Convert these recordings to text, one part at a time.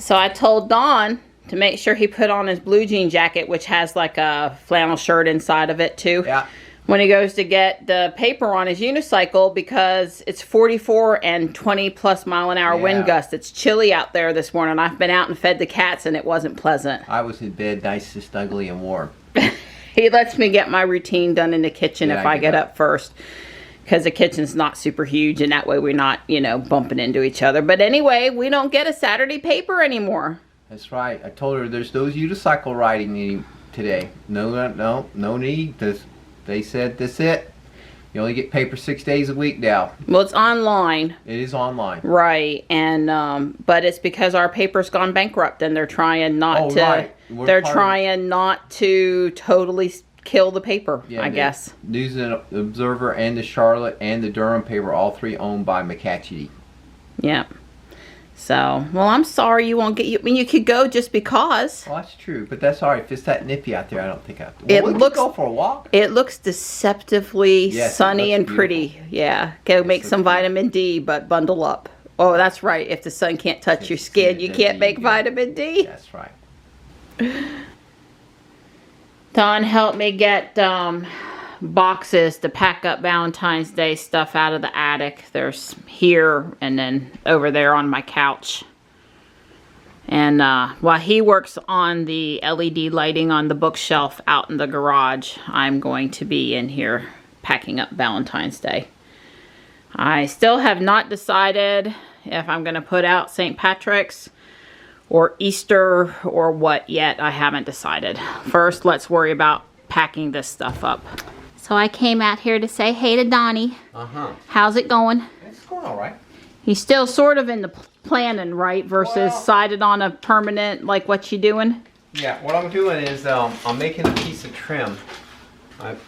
So I told Don to make sure he put on his blue jean jacket, which has like a flannel shirt inside of it too. Yeah. When he goes to get the paper on his unicycle, because it's 44 and 20 plus mile an hour wind gusts. It's chilly out there this morning. I've been out and fed the cats and it wasn't pleasant. I was in bed, nice and snugly and warm. He lets me get my routine done in the kitchen if I get up first. Because the kitchen's not super huge and that way we're not, you know, bumping into each other. But anyway, we don't get a Saturday paper anymore. That's right. I told her there's no unicycle riding today. No need. They said that's it. You only get paper 6 days a week now. Well, it's online. It is online. Right. And but it's because our paper's gone bankrupt and they're trying not to right. They're trying not to totally kill the paper, yeah, I guess. News and Observer and the Charlotte and the Durham paper, all three owned by McCatchy. Yeah. So, well, I'm sorry you won't get you. I mean, you could go just because. Well, that's true, but that's all right. If it's that nippy out there, I don't think I have to. It we looks. Go for a walk. It looks deceptively sunny and pretty. Yeah, go make some vitamin D, but bundle up. Oh, that's right. If the sun can't touch your skin, you can't make vitamin D. That's right. Don helped me get boxes to pack up Valentine's Day stuff out of the attic. There's here and then over there on my couch. And while he works on the LED lighting on the bookshelf out in the garage, I'm going to be in here packing up Valentine's Day. I still have not decided if I'm going to put out St. Patrick's or Easter or what yet. I haven't decided. First, let's worry about packing this stuff up. So I came out here to say hey to Donnie. Uh-huh. How's it going? It's going all right. He's still sort of in the planning, right? Versus decided on a permanent, like what you doing? Yeah, what I'm doing is I'm making a piece of trim.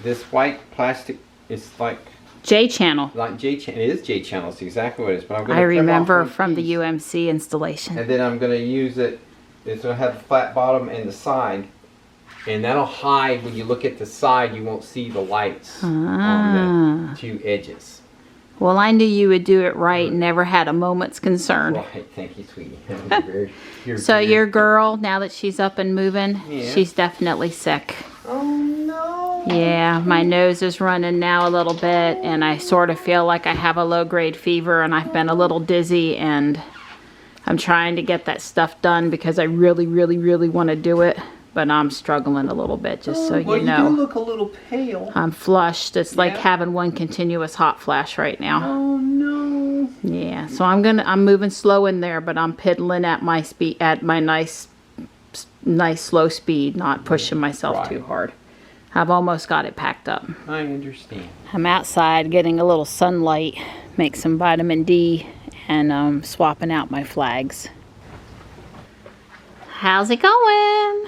This white plastic is like J-channel. Like J-channel. It is J-channel. It's exactly what it is. But I'm going to I remember from the UMC installation. And then I'm going to use it. It's going to have the flat bottom and the side. And that'll hide, when you look at the side, you won't see the lights on the two edges. Well, I knew you would do it right and never had a moment's concern. Right, thank you, sweetie. So your girl, now that she's up and moving, she's definitely sick. Oh, no. Yeah, my nose is running now a little bit, and I sort of feel like I have a low-grade fever, and I've been a little dizzy, and I'm trying to get that stuff done because I really, really, really want to do it. But I'm struggling a little bit, just so you know. You do look a little pale. I'm flushed. It's like having one continuous hot flash right now. Oh no. Yeah, so I'm moving slow in there, but I'm piddling at my speed, at my nice slow speed, not pushing myself too hard. I've almost got it packed up. I understand. I'm outside getting a little sunlight, make some vitamin D, and swapping out my flags. How's it going?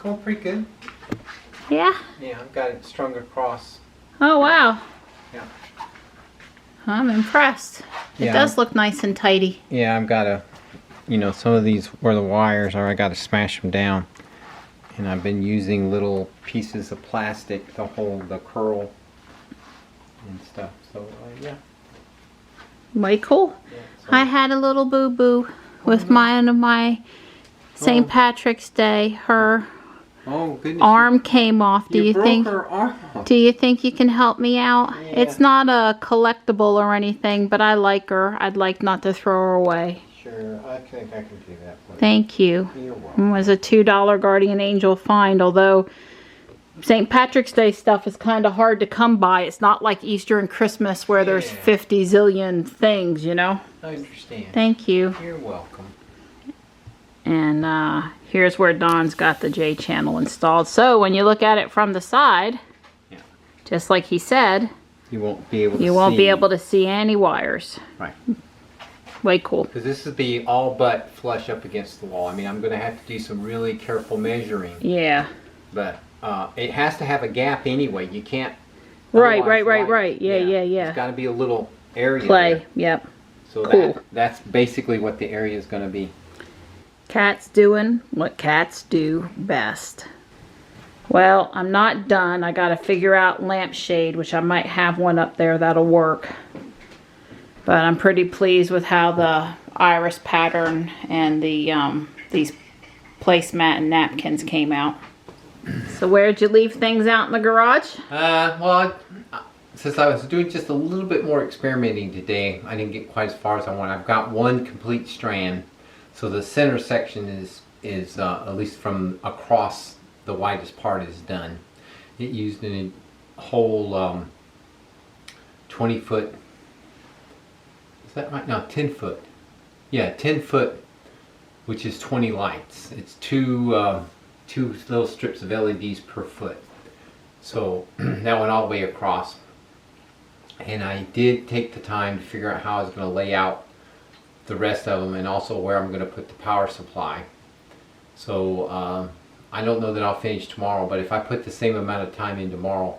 Going pretty good. Yeah? Yeah, I've got it strung across. Oh, wow. Yeah. I'm impressed. It does look nice and tidy. Yeah, I've got to, you know, some of these where the wires are, I got to smash them down. And I've been using little pieces of plastic to hold the curl and stuff. So, yeah. Way cool. Yeah, so I had a little boo-boo with my St. Patrick's Day. Her arm came off. Do you think her arm off. Do you think you can help me out? Yeah. It's not a collectible or anything, but I like her. I'd like not to throw her away. Sure, I think I can do that for you. Thank you. You're welcome. It was a $2 Guardian Angel find, although St. Patrick's Day stuff is kind of hard to come by. It's not like Easter and Christmas where there's 50 zillion things, you know? I understand. Thank you. You're welcome. And here's where Don's got the J-channel installed. So when you look at it from the side, just like he said, you won't be able to see any wires. Right. Way cool. Because this would be all but flush up against the wall. I mean, I'm going to have to do some really careful measuring. Yeah. But it has to have a gap anyway. You can't. Right. Yeah. There's got to be a little area there. Yep. So cool. That's basically what the area is going to be. Cat's doing what cats do best. Well, I'm not done. I got to figure out lampshade, which I might have one up there that'll work. But I'm pretty pleased with how the iris pattern and the these placemat and napkins came out. So where'd you leave things out in the garage? Well, since I was doing just a little bit more experimenting today, I didn't get quite as far as I want. I've got one complete strand, so the center section is at least from across the widest part is done. It used a whole 20 foot. Is that right? No, 10 foot. Yeah, 10 foot, which is 20 lights. It's two little strips of LEDs per foot. So that went all the way across. And I did take the time to figure out how I was going to lay out the rest of them, and also where I'm going to put the power supply. So I don't know that I'll finish tomorrow, but if I put the same amount of time in tomorrow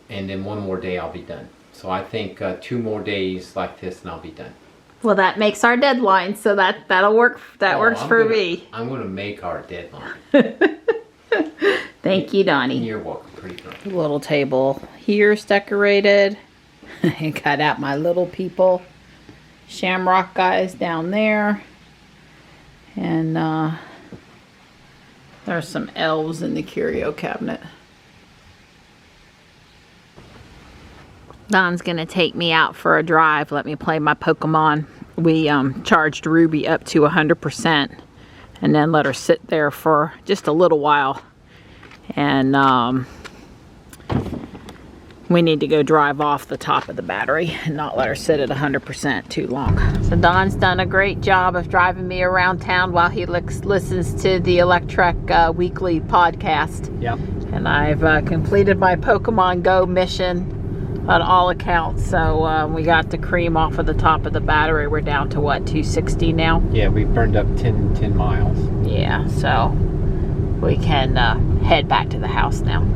and then one more day, I'll be done. So I think 2 more days like this and I'll be done. Well, that makes our deadline, so that'll work. That works for me. I'm going to make our deadline. Thank you, Donnie. You're welcome. Pretty good. Little table here's decorated. I cut out my little people shamrock guys down there. And there's some elves in the curio cabinet. Don's gonna take me out for a drive, let me play my Pokemon. We charged Ruby up to 100% and then let her sit there for just a little while. And we need to go drive off the top of the battery and not let her sit at 100% too long. So Don's done a great job of driving me around town while he listens to the Electric Weekly podcast. Yep. And I've completed my Pokemon Go mission on all accounts. So we got the cream off of the top of the battery. We're down to what, 260 now? Yeah, we burned up 10 miles. Yeah, so we can head back to the house now.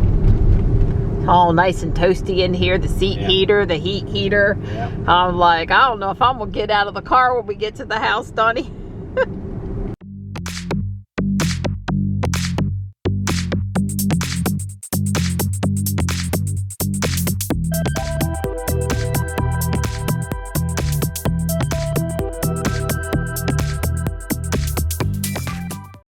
It's all nice and toasty in here. The seat heater, the heat heater. Yeah. I'm like, I don't know if I'm gonna get out of the car when we get to the house, Donnie.